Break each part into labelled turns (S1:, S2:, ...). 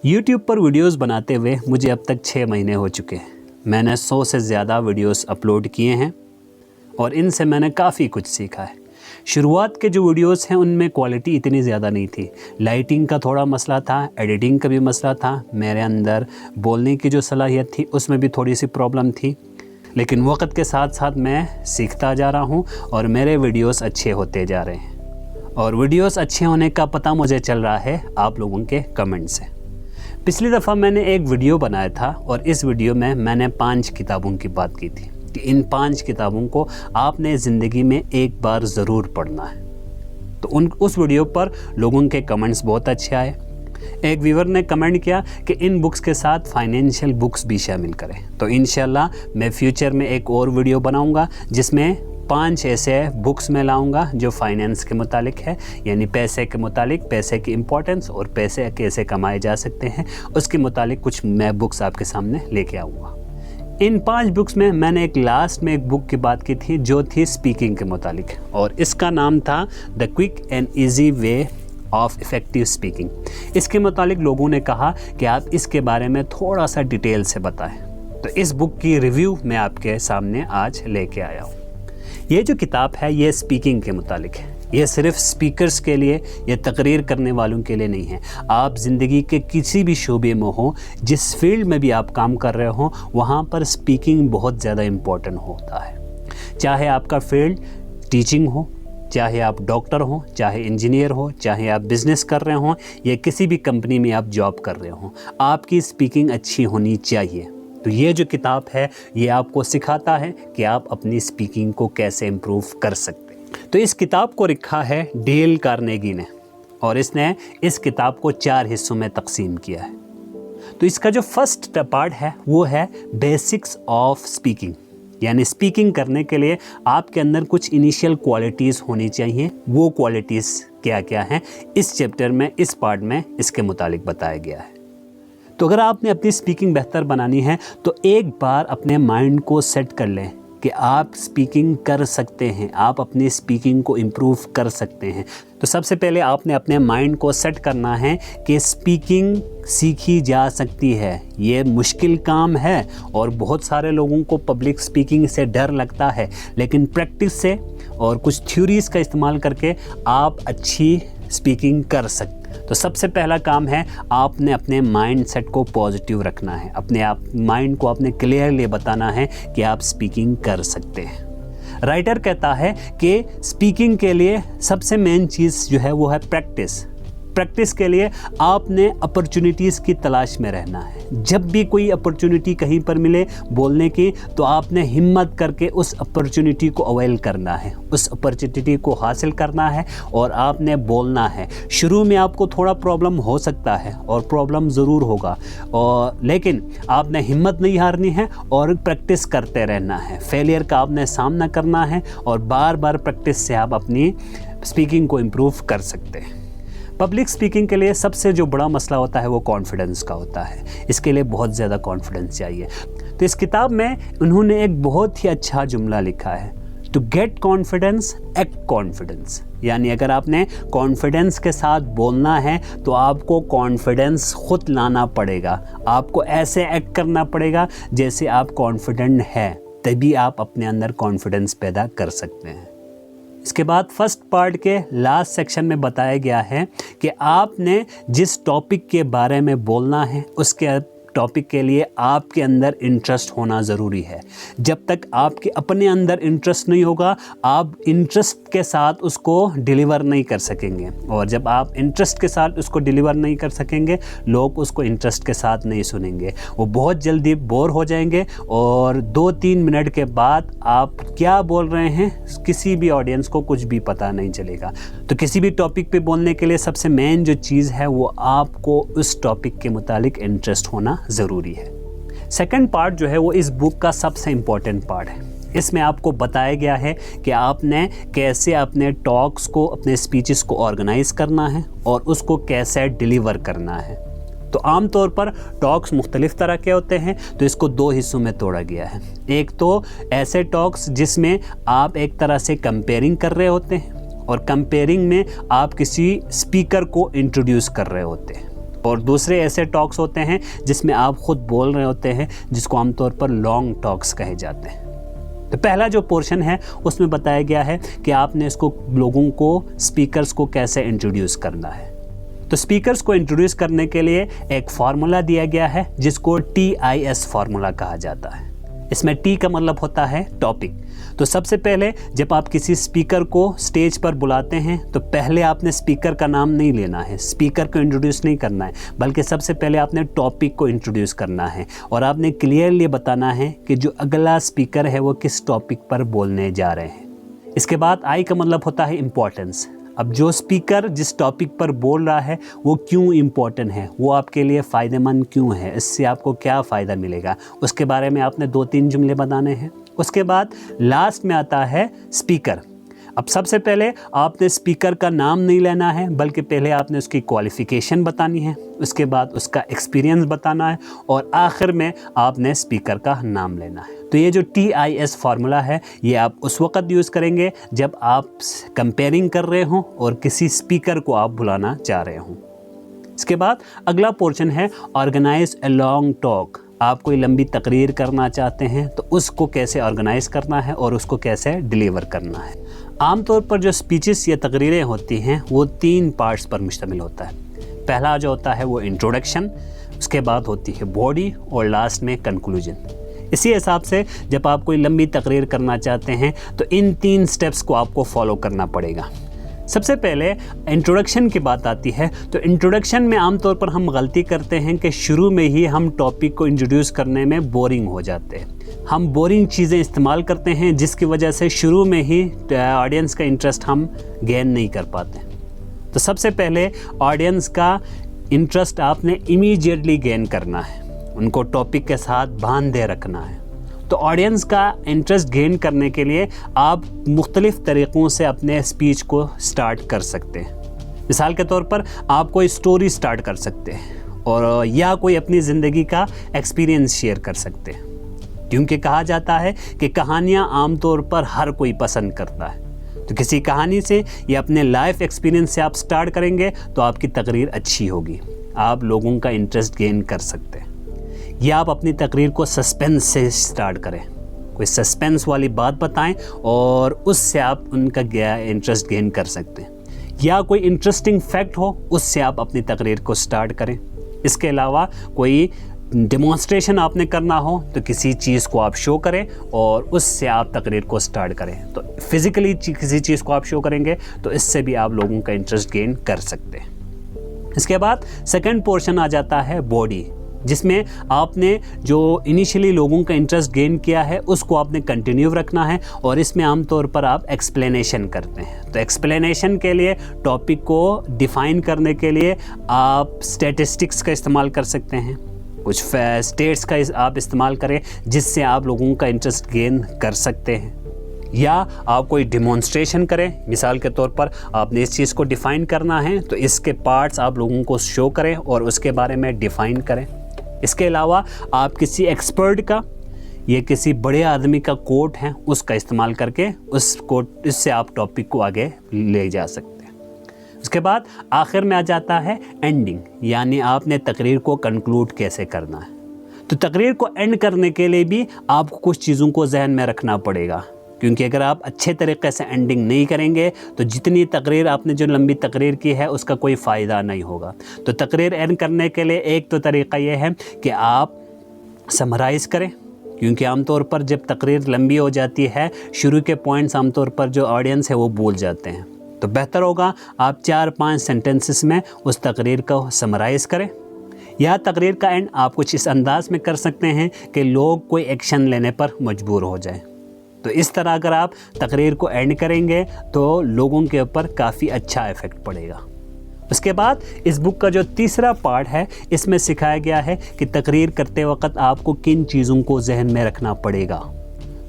S1: YouTube पर videos बनाते हुए मुझे अब तक 6 महीने हो चुके हैं। मैंने 100 से ज़्यादा वीडियोस अपलोड किए हैं और इनसे मैंने काफ़ी कुछ सीखा है। शुरुआत के जो वीडियोस हैं उनमें क्वालिटी इतनी ज़्यादा नहीं थी। लाइटिंग का थोड़ा मसला था, एडिटिंग का भी मसला था, मेरे अंदर बोलने की जो सलाहियत थी उसमें भी थोड़ी सी प्रॉब्लम थी। लेकिन वक्त के साथ साथ मैं सीखता जा रहा हूँ और मेरे वीडियोस अच्छे होते जा रहे हैं। और वीडियोस अच्छे होने का पता मुझे चल रहा है आप लोगों के कमेंट से। पिछली दफ़ा मैंने एक वीडियो बनाया था और इस वीडियो में मैंने 5 किताबों की बात की थी कि इन 5 किताबों को आपने ज़िंदगी में एक बार ज़रूर पढ़ना है। तो उस वीडियो पर लोगों के कमेंट्स बहुत अच्छे आए। एक व्यूअर ने कमेंट किया कि इन बुक्स के साथ फाइनेंशियल बुक्स भी शामिल करें। तो इंशाल्लाह मैं फ्यूचर में एक और वीडियो बनाऊंगा जिसमें 5 ऐसे बुक्स में लाऊंगा जो फाइनेंस के मुतालिक है, यानी पैसे के मुतालिक, पैसे की इम्पोर्टेंस और पैसे कैसे कमाए जा सकते हैं उसके मुतालिक कुछ मैं बुक्स आपके सामने लेके आऊँगा। इन 5 बुक्स में मैंने लास्ट में एक बुक की बात की थी जो थी स्पीकिंग के मुतालिक, और इसका नाम था the quick and easy way of effective speaking. इसके मुतालिक लोगों ने कहा कि आप इसके बारे में थोड़ा सा डिटेल से बताएं। तो इस बुक की रिव्यू मैं आपके सामने आज लेके आया हूँ। ये जो किताब है ये स्पीकिंग के मुतालिक है। ये सिर्फ स्पीकर्स के लिए या तकरीर करने वालों के लिए नहीं है। आप ज़िंदगी के किसी भी शोबे में हो, जिस फील्ड में भी आप काम कर रहे हो, वहाँ पर स्पीकिंग बहुत ज़्यादा इम्पोर्टेंट होता है। चाहे आपका फील्ड टीचिंग हो, चाहे आप डॉक्टर हो, चाहे इंजीनियर हो, चाहे आप बिज़नेस कर रहे हो या किसी भी कंपनी में आप जॉब कर रहे हो, आपकी स्पीकिंग अच्छी होनी चाहिए। तो ये जो किताब है ये आपको सिखाता है कि आप अपनी स्पीकिंग को कैसे इम्प्रूव कर सकते हैं। तो इस किताब को लिखा है डेल कार्नेगी ने और इसने इस किताब को 4 हिस्सों में तकसीम किया है। तो इसका जो फर्स्ट पार्ट है वो है बेसिक्स ऑफ स्पीकिंग, यानी स्पीकिंग करने के लिए आपके अंदर कुछ इनिशियल क्वालिटीज़ होनी चाहिए। वो क्वालिटीज़ क्या क्या हैं इस चैप्टर में, इस पार्ट में इसके मुतालिक बताया गया है। तो अगर आपने अपनी स्पीकिंग बेहतर बनानी है तो एक बार अपने माइंड को सेट कर लें कि आप स्पीकिंग कर सकते हैं, आप अपनी स्पीकिंग को इम्प्रूव कर सकते हैं। तो सबसे पहले आपने अपने माइंड को सेट करना है कि स्पीकिंग सीखी जा सकती है। ये मुश्किल काम है और बहुत सारे लोगों को पब्लिक स्पीकिंग से डर लगता है, लेकिन प्रैक्टिस से और कुछ थ्योरीज़ का इस्तेमाल करके आप अच्छी स्पीकिंग कर सकते हैं। तो सबसे पहला काम है आपने अपने माइंड सेट को पॉजिटिव रखना है। अपने आप माइंड को आपने क्लियरली बताना है कि आप स्पीकिंग कर सकते हैं। राइटर कहता है कि स्पीकिंग के लिए सबसे मेन चीज़ जो है वो है प्रैक्टिस। प्रैक्टिस के लिए आपने अपॉर्चुनिटीज़ की तलाश में रहना है। जब भी कोई अपॉर्चुनिटी कहीं पर मिले बोलने की, तो आपने हिम्मत करके उस अपॉर्चुनिटी को अवेल करना है, उस अपॉर्चुनिटी को हासिल करना है और आपने बोलना है। शुरू में आपको थोड़ा प्रॉब्लम हो सकता है और प्रॉब्लम ज़रूर होगा, और लेकिन आपने हिम्मत नहीं हारनी है और प्रैक्टिस करते रहना है। फेलियर का आपने सामना करना है और बार बार प्रैक्टिस से आप अपनी स्पीकिंग को इम्प्रूव कर सकते हैं। पब्लिक स्पीकिंग के लिए सबसे जो बड़ा मसला होता है वो कॉन्फिडेंस का होता है। इसके लिए बहुत ज़्यादा कॉन्फिडेंस चाहिए। तो इस किताब में उन्होंने एक बहुत ही अच्छा जुमला लिखा है, to get confidence act confidence. यानी अगर आपने कॉन्फिडेंस के साथ बोलना है तो आपको कॉन्फिडेंस खुद लाना पड़ेगा। आपको ऐसे एक्ट करना पड़ेगा जैसे आप कॉन्फिडेंट हैं, तभी आप अपने अंदर कॉन्फिडेंस पैदा कर सकते हैं। इसके बाद फर्स्ट पार्ट के लास्ट सेक्शन में बताया गया है कि आपने जिस टॉपिक के बारे में बोलना है उसके टॉपिक के लिए आपके अंदर इंटरेस्ट होना ज़रूरी है। जब तक आपके अपने अंदर इंटरेस्ट नहीं होगा, आप इंटरेस्ट के साथ उसको डिलीवर नहीं कर सकेंगे, और जब आप इंटरेस्ट के साथ उसको डिलीवर नहीं कर सकेंगे, लोग उसको इंटरेस्ट के साथ नहीं सुनेंगे। वो बहुत जल्दी बोर हो जाएंगे और 2-3 मिनट के बाद आप क्या बोल रहे हैं किसी भी ऑडियंस को कुछ भी पता नहीं चलेगा। तो किसी भी टॉपिक पे बोलने के लिए सबसे मेन जो चीज़ है वो आपको उस टॉपिक के मुतालिक इंटरेस्ट होना ज़रूरी है। सेकंड पार्ट जो है वो इस बुक का सबसे इम्पॉर्टेंट पार्ट है। इसमें आपको बताया गया है कि आपने कैसे अपने टॉक्स को, अपने स्पीचेस को ऑर्गेनाइज करना है और उसको कैसे डिलीवर करना है। तो आम तौर पर टॉक्स मुख्तलिफ़ तरह के होते हैं, तो इसको 2 हिस्सों में तोड़ा गया है। एक तो ऐसे टॉक्स जिसमें आप एक तरह से कंपेयरिंग कर रहे होते हैं और कंपेयरिंग में आप किसी स्पीकर को इंट्रोड्यूस कर रहे होते हैं, और दूसरे ऐसे टॉक्स होते हैं जिसमें आप खुद बोल रहे होते हैं, जिसको आमतौर पर लॉन्ग टॉक्स कहे जाते हैं। तो पहला जो पोर्शन है उसमें बताया गया है कि आपने इसको लोगों को, स्पीकर्स को कैसे इंट्रोड्यूस करना है। तो स्पीकर्स को इंट्रोड्यूस करने के लिए एक फार्मूला दिया गया है जिसको TIS फार्मूला कहा जाता है। इसमें T का मतलब होता है टॉपिक। तो सबसे पहले जब आप किसी स्पीकर को स्टेज पर बुलाते हैं तो पहले आपने स्पीकर का नाम नहीं लेना है, स्पीकर को इंट्रोड्यूस नहीं करना है, बल्कि सबसे पहले आपने टॉपिक को इंट्रोड्यूस करना है और आपने क्लियरली बताना है कि जो अगला स्पीकर है वो किस टॉपिक पर बोलने जा रहे हैं। इसके बाद I का मतलब होता है इम्पोर्टेंस। अब जो स्पीकर जिस टॉपिक पर बोल रहा है वो क्यों इम्पोर्टेंट है, वो आपके लिए फ़ायदेमंद क्यों है, इससे आपको क्या फ़ायदा मिलेगा, उसके बारे में आपने 2-3 जुमले बताने हैं। उसके बाद लास्ट में आता है स्पीकर। अब सबसे पहले आपने स्पीकर का नाम नहीं लेना है, बल्कि पहले आपने उसकी क्वालिफ़िकेशन बतानी है, उसके बाद उसका एक्सपीरियंस बताना है और आखिर में आपने स्पीकर का नाम लेना है। तो ये जो TIS फार्मूला है ये आप उस वक़्त यूज़ करेंगे जब आप कंपेयरिंग कर रहे हों और किसी स्पीकर को आप बुलाना चाह रहे हों। इसके बाद अगला पोर्शन है ऑर्गेनाइज अ लॉन्ग टॉक। आप कोई लंबी तकरीर करना चाहते हैं तो उसको कैसे ऑर्गेनाइज करना है और उसको कैसे डिलीवर करना है। आमतौर पर जो स्पीचेस या तकरीरें होती हैं वो 3 पार्ट्स पर मुश्तमिल होता है। पहला जो होता है वो इंट्रोडक्शन, उसके बाद होती है बॉडी और लास्ट में कंक्लूजन। इसी हिसाब से जब आप कोई लंबी तकरीर करना चाहते हैं तो इन 3 स्टेप्स को आपको फॉलो करना पड़ेगा। सबसे पहले इंट्रोडक्शन की बात आती है तो इंट्रोडक्शन में आमतौर पर हम गलती करते हैं कि शुरू में ही हम टॉपिक को इंट्रोड्यूस करने में बोरिंग हो जाते हैं। हम बोरिंग चीज़ें इस्तेमाल करते हैं जिसकी वजह से शुरू में ही ऑडियंस का इंटरेस्ट हम गेन नहीं कर पाते। तो सबसे पहले ऑडियंस का इंटरेस्ट आपने इमीडिएटली गेन करना है, उनको टॉपिक के साथ बांधे रखना है। तो ऑडियंस का इंटरेस्ट गेन करने के लिए आप मुख्तलिफ़ तरीक़ों से अपने स्पीच को स्टार्ट कर सकते हैं। मिसाल के तौर पर आप कोई स्टोरी स्टार्ट कर सकते हैं और या कोई अपनी ज़िंदगी का एक्सपीरियंस शेयर कर सकते हैं, क्योंकि कहा जाता है कि कहानियाँ आमतौर पर हर कोई पसंद करता है। तो किसी कहानी से या अपने लाइफ एक्सपीरियंस से आप स्टार्ट करेंगे तो आपकी तकरीर अच्छी होगी, आप लोगों का इंटरेस्ट गेन कर सकते हैं। या आप अपनी तकरीर को सस्पेंस से स्टार्ट करें, कोई सस्पेंस वाली बात बताएं और उससे आप उनका इंटरेस्ट गेन कर सकते हैं। या कोई इंटरेस्टिंग फैक्ट हो उससे आप अपनी तकरीर को स्टार्ट करें। इसके अलावा कोई डेमोन्स्ट्रेशन आपने करना हो तो किसी चीज़ को आप शो करें और उससे आप तकरीर को स्टार्ट करें। तो फिज़िकली किसी चीज़ को आप शो करेंगे तो इससे भी आप लोगों का इंटरेस्ट गेन कर सकते हैं। इसके बाद सेकंड पोर्शन आ जाता है बॉडी, जिसमें आपने जो इनिशियली लोगों का इंटरेस्ट गेन किया है उसको आपने कंटिन्यू रखना है और इसमें आमतौर पर आप एक्सप्लेनेशन करते हैं। तो एक्सप्लेनेशन के लिए टॉपिक को डिफ़ाइन करने के लिए आप स्टैटिस्टिक्स का इस्तेमाल कर सकते हैं, कुछ स्टेट्स का आप इस्तेमाल करें जिससे आप लोगों का इंटरेस्ट गेन कर सकते हैं। या आप कोई डेमोन्स्ट्रेशन करें, मिसाल के तौर पर आपने इस चीज़ को डिफ़ाइन करना है तो इसके पार्ट्स आप लोगों को शो करें और उसके बारे में डिफ़ाइन करें। इसके अलावा आप किसी एक्सपर्ट का या किसी बड़े आदमी का कोट है उसका इस्तेमाल करके इससे आप टॉपिक को आगे ले जा सकते हैं। उसके बाद आखिर में आ जाता है एंडिंग, यानी आपने तकरीर को कंक्लूड कैसे करना है। तो तकरीर को एंड करने के लिए भी आपको कुछ चीज़ों को जहन में रखना पड़ेगा, क्योंकि अगर आप अच्छे तरीक़े से एंडिंग नहीं करेंगे तो जितनी तकरीर आपने जो लंबी तकरीर की है उसका कोई फ़ायदा नहीं होगा। तो तकरीर एंड करने के लिए एक तो तरीक़ा ये है कि आप समराइज़ करें, क्योंकि आमतौर पर जब तकरीर लंबी हो जाती है शुरू के पॉइंट्स आमतौर पर जो ऑडियंस है वो भूल जाते हैं। तो बेहतर होगा आप 4-5 सेंटेंसेस में उस तकरीर को समराइज़ करें। या तकरीर का एंड आप कुछ इस अंदाज में कर सकते हैं कि लोग कोई एक्शन लेने पर मजबूर हो जाएं। तो इस तरह अगर आप तकरीर को एंड करेंगे तो लोगों के ऊपर काफ़ी अच्छा इफ़ेक्ट पड़ेगा। उसके बाद इस बुक का जो तीसरा पार्ट है इसमें सिखाया गया है कि तकरीर करते वक्त आपको किन चीज़ों को जहन में रखना पड़ेगा।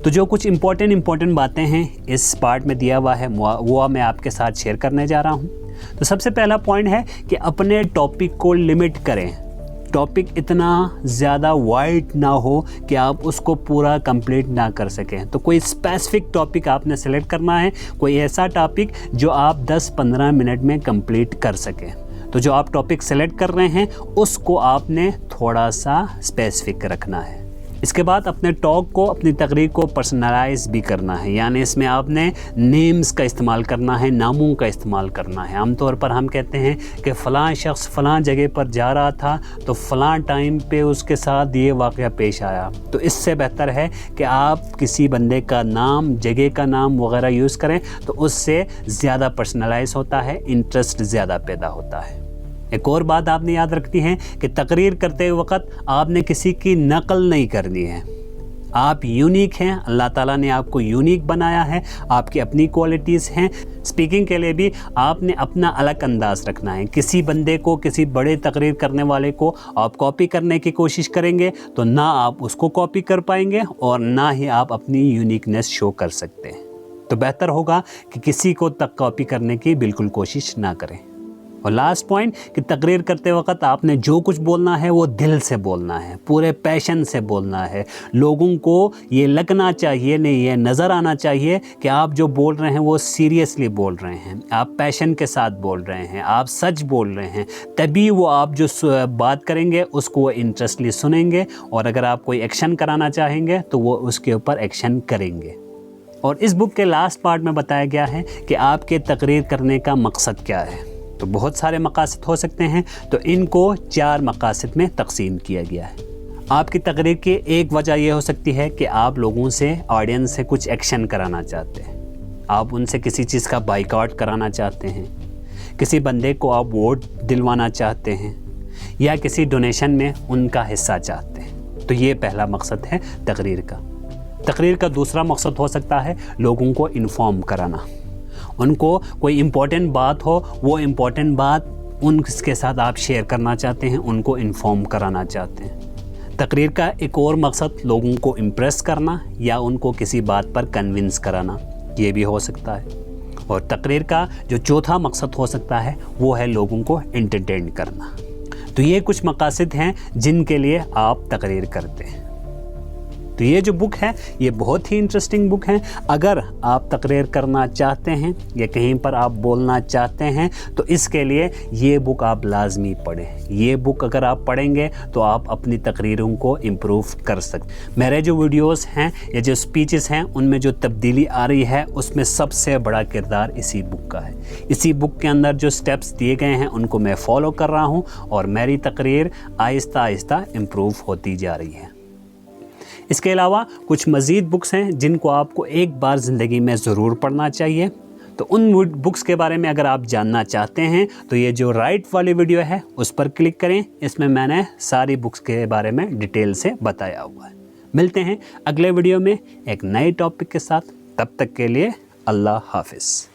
S1: तो जो कुछ इम्पोर्टेंट बातें हैं इस पार्ट में दिया हुआ है वो मैं आपके साथ शेयर करने जा रहा हूँ। तो सबसे पहला पॉइंट है कि अपने टॉपिक को लिमिट करें। टॉपिक इतना ज़्यादा वाइड ना हो कि आप उसको पूरा कंप्लीट ना कर सकें। तो कोई स्पेसिफिक टॉपिक आपने सेलेक्ट करना है, कोई ऐसा टॉपिक जो आप 10-15 मिनट में कंप्लीट कर सकें। तो जो आप टॉपिक सेलेक्ट कर रहे हैं उसको आपने थोड़ा सा स्पेसिफिक रखना है। इसके बाद अपने टॉक को, अपनी तकरीर को पर्सनलाइज भी करना है, यानी इसमें आपने नेम्स का इस्तेमाल करना है, नामों का इस्तेमाल करना है। आमतौर पर हम कहते हैं कि फ़लाँ शख्स फ़लाँ जगह पर जा रहा था तो फ़लाँ टाइम पे उसके साथ ये वाक़या पेश आया। तो इससे बेहतर है कि आप किसी बंदे का नाम, जगह का नाम वगैरह यूज़ करें, तो उससे ज़्यादा पर्सनलाइज होता है, इंटरेस्ट ज़्यादा पैदा होता है। एक और बात आपने याद रखनी है कि तकरीर करते वक्त आपने किसी की नकल नहीं करनी है। आप यूनिक हैं, अल्लाह ताला ने आपको यूनिक बनाया है, आपकी अपनी क्वालिटीज़ हैं। स्पीकिंग के लिए भी आपने अपना अलग अंदाज़ रखना है। किसी बंदे को, किसी बड़े तकरीर करने वाले को आप कॉपी करने की कोशिश करेंगे तो ना आप उसको कॉपी कर पाएंगे और ना ही आप अपनी यूनिकनेस शो कर सकते हैं। तो बेहतर होगा कि किसी को तक कॉपी करने की बिल्कुल कोशिश ना करें। और लास्ट पॉइंट कि तकरीर करते वक्त आपने जो कुछ बोलना है वो दिल से बोलना है, पूरे पैशन से बोलना है। लोगों को ये लगना चाहिए, नहीं ये नज़र आना चाहिए कि आप जो बोल रहे हैं वो सीरियसली बोल रहे हैं, आप पैशन के साथ बोल रहे हैं, आप सच बोल रहे हैं। तभी वो आप जो बात करेंगे उसको वो इंटरेस्टली सुनेंगे, और अगर आप कोई एक्शन कराना चाहेंगे तो वो उसके ऊपर एक्शन करेंगे। और इस बुक के लास्ट पार्ट में बताया गया है कि आपके तकरीर करने का मकसद क्या है। तो बहुत सारे मकासद हो सकते हैं, तो इनको 4 मकासद में तकसीम किया गया है। आपकी तकरीर की एक वजह यह हो सकती है कि आप लोगों से, ऑडियंस से कुछ एक्शन कराना चाहते हैं। आप उनसे किसी चीज़ का बाइकआउट कराना चाहते हैं, किसी बंदे को आप वोट दिलवाना चाहते हैं, या किसी डोनेशन में उनका हिस्सा चाहते हैं। तो ये पहला मकसद है तकरीर का। तकरीर का दूसरा मकसद हो सकता है लोगों को इन्फॉर्म कराना। उनको कोई इम्पोर्टेंट बात हो, वो इम्पोर्टेंट बात उनके साथ आप शेयर करना चाहते हैं, उनको इन्फॉर्म कराना चाहते हैं। तकरीर का एक और मकसद लोगों को इम्प्रेस करना या उनको किसी बात पर कन्विंस कराना, ये भी हो सकता है। और तकरीर का जो चौथा मकसद हो सकता है वो है लोगों को एंटरटेन करना। तो ये कुछ मकासद हैं जिनके लिए आप तकरीर करते हैं। तो ये जो बुक है ये बहुत ही इंटरेस्टिंग बुक है। अगर आप तकरीर करना चाहते हैं या कहीं पर आप बोलना चाहते हैं तो इसके लिए ये बुक आप लाजमी पढ़ें। ये बुक अगर आप पढ़ेंगे तो आप अपनी तकरीरों को इम्प्रूव कर सकते हैं। मेरे जो वीडियोस हैं या जो स्पीचेस हैं उनमें जो तब्दीली आ रही है उसमें सबसे बड़ा किरदार इसी बुक का है। इसी बुक के अंदर जो स्टेप्स दिए गए हैं उनको मैं फॉलो कर रहा हूँ और मेरी तकरीर आहिस्ता आहिस्ता इम्प्रूव होती जा रही है। इसके अलावा कुछ मज़ीद बुक्स हैं जिनको आपको एक बार ज़िंदगी में ज़रूर पढ़ना चाहिए। तो उन बुक्स के बारे में अगर आप जानना चाहते हैं तो ये जो राइट वाली वीडियो है उस पर क्लिक करें। इसमें मैंने सारी बुक्स के बारे में डिटेल से बताया हुआ है। मिलते हैं अगले वीडियो में एक नए टॉपिक के साथ। तब तक के लिए अल्लाह हाफ़िज़।